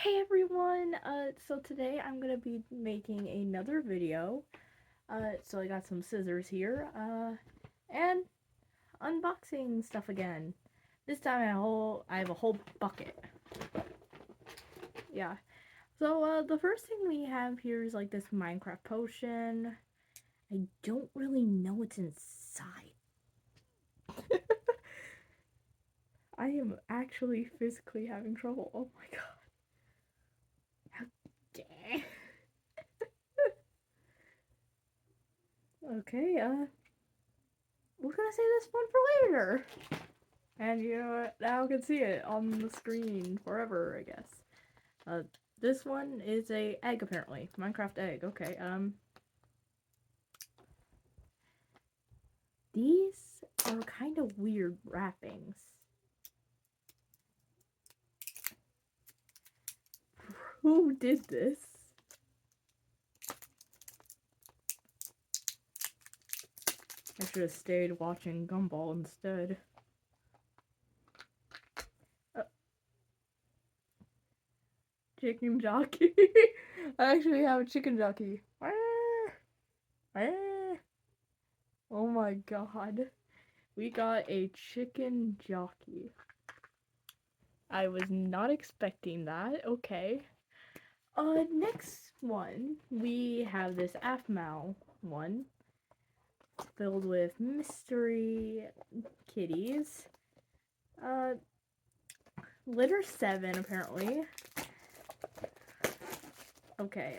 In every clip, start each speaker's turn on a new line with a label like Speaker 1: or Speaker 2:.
Speaker 1: Hey everyone! So today I'm gonna be making another video. So I got some scissors here, and unboxing stuff again. This time I have a whole bucket. Yeah. So, the first thing we have here is like this Minecraft potion. I don't really know what's inside. I am actually physically having trouble. Oh my god. How dare. Okay, we're gonna save this one for later. And you know what? Now I can see it on the screen forever, I guess. Uh, this one is a egg apparently. Minecraft egg. Okay. These are kind of weird wrappings. Who did this? I should have stayed watching Gumball instead. Uh, Chicken jockey. I actually have a chicken jockey. Oh my god. We got a chicken jockey. I was not expecting that. Okay. Next one, we have this Aphmau one filled with mystery kitties. Uh, litter 7 apparently. Okay,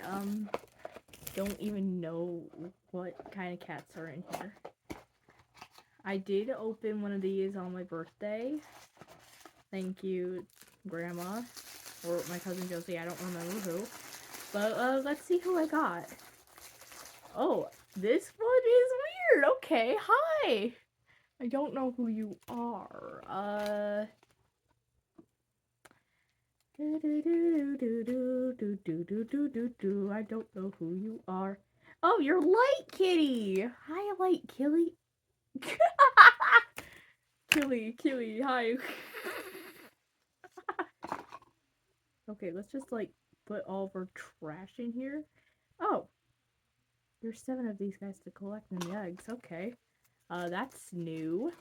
Speaker 1: don't even know what kind of cats are in here. I did open one of these on my birthday. Thank you, Grandma, or my cousin Josie, I don't remember who. But, let's see who I got. Oh, this one is weird. Okay, hi. I don't know who you are. I don't know who you are. Oh, you're Light Kitty. Hi, Light Kitty. Killy, hi. Okay, let's just like put all of our trash in here. Oh, there's 7 of these guys to collect in the eggs. Okay. That's new.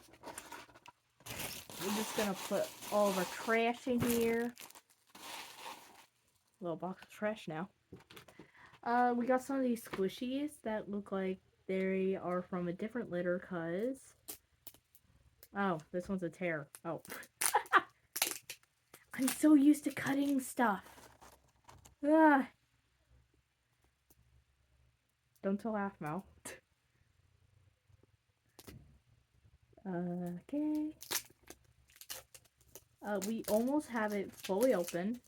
Speaker 1: We're just gonna put all of our trash in here. Little box of trash now. We got some of these squishies that look like they are from a different litter, cause... Oh, this one's a tear. Oh. I'm so used to cutting stuff. Ah. Don't tell Aphmau. Okay. We almost have it fully open.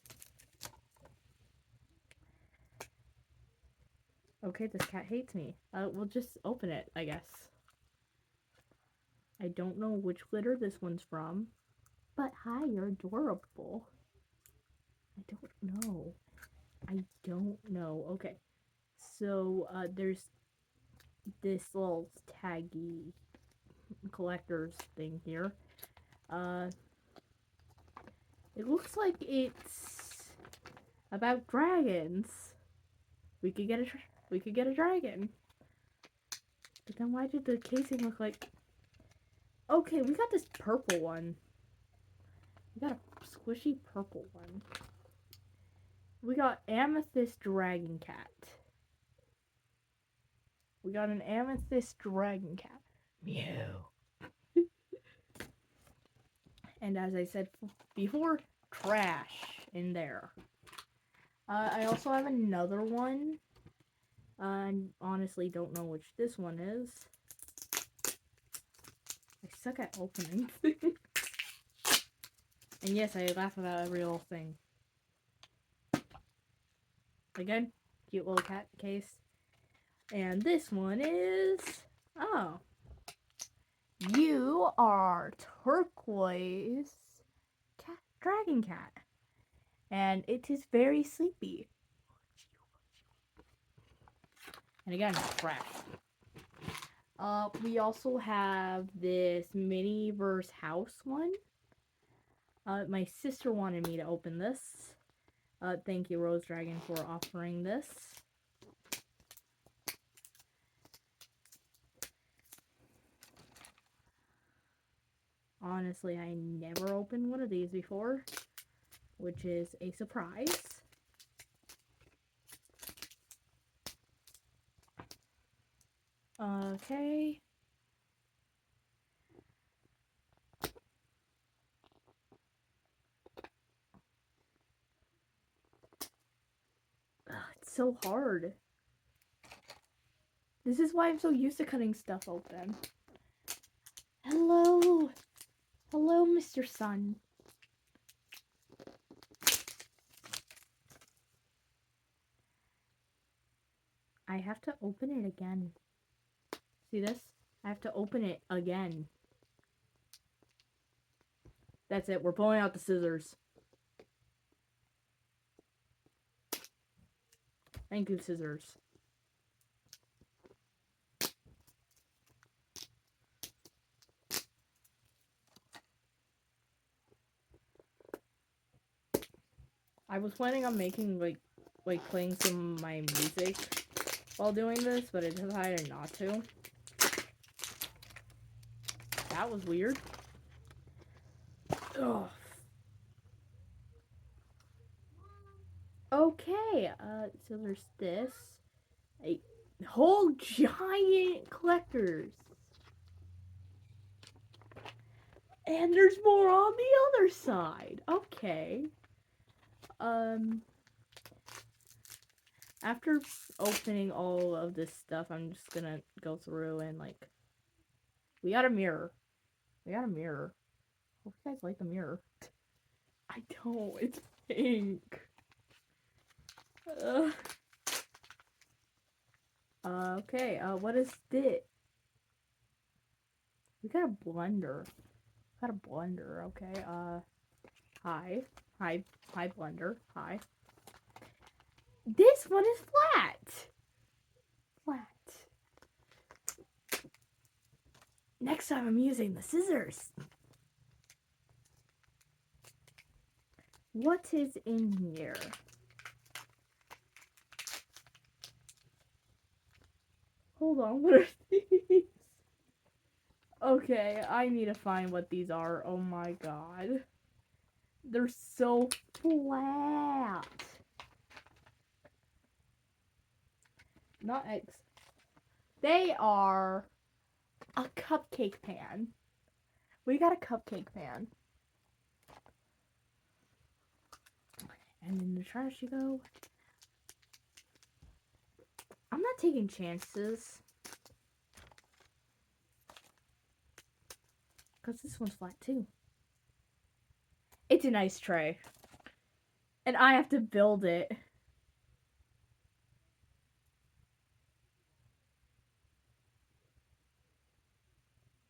Speaker 1: Okay, this cat hates me. We'll just open it, I guess. I don't know which litter this one's from. But hi, you're adorable. I don't know. I don't know. Okay. So, there's this little taggy collector's thing here. It looks like it's about dragons. We could get a dragon. But then why did the casing look like... Okay, we got this purple one. We got a squishy purple one. We got Amethyst Dragon Cat. We got an Amethyst Dragon Cat. Meow. And as I said before, trash in there. I also have another one. I honestly don't know which this one is. I suck at opening things. And yes, I laugh about every little thing. Again, cute little cat case. And this one is... Oh. You are turquoise cat, dragon cat. And it is very sleepy. And again, trash. We also have this Miniverse house one. My sister wanted me to open this. Thank you, Rose Dragon, for offering this. Honestly, I never opened one of these before, which is a surprise. Okay. Ugh, it's so hard. This is why I'm so used to cutting stuff open. Hello. Hello, Mr. Sun. I have to open it again. See this? I have to open it again. That's it. We're pulling out the scissors. Thank you, scissors. I was planning on making, like playing some of my music while doing this, but I decided not to. That was weird. Ugh. Okay, so there's this. A whole giant collectors. And there's more on the other side. Okay. After opening all of this stuff, I'm just gonna go through and, like, we got a mirror. We got a mirror. Hope you guys like the mirror. I don't. It's pink. Okay, what is this? We got a blender. Got a blender, okay. Hi, blender. Hi. This one is flat. Next time I'm using the scissors. What is in here? Hold on, what are these? Okay, I need to find what these are. Oh my god. They're so flat. Not eggs. They are a cupcake pan. We got a cupcake pan. And in the trash you go. I'm not taking chances. Because this one's flat too. It's an ice tray. And I have to build it.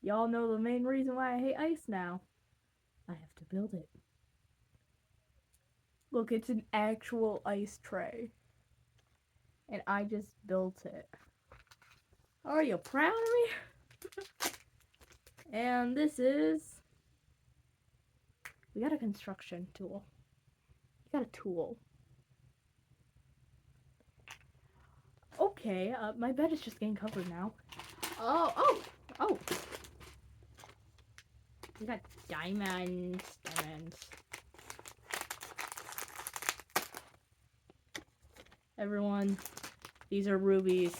Speaker 1: Y'all know the main reason why I hate ice now. I have to build it. Look, it's an actual ice tray. And I just built it. Are you proud of me? And this is... We got a construction tool. We got a tool. Okay, my bed is just getting covered now. Oh! We got diamonds. Everyone, these are rubies.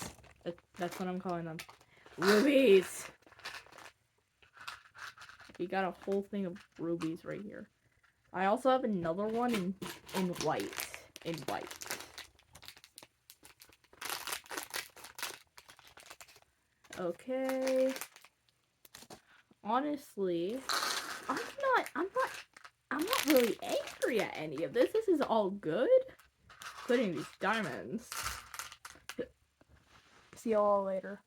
Speaker 1: That's what I'm calling them. Rubies! We got a whole thing of rubies right here. I also have another one in white. Okay. Honestly, I'm not really angry at any of this. This is all good. Including these diamonds. See y'all later.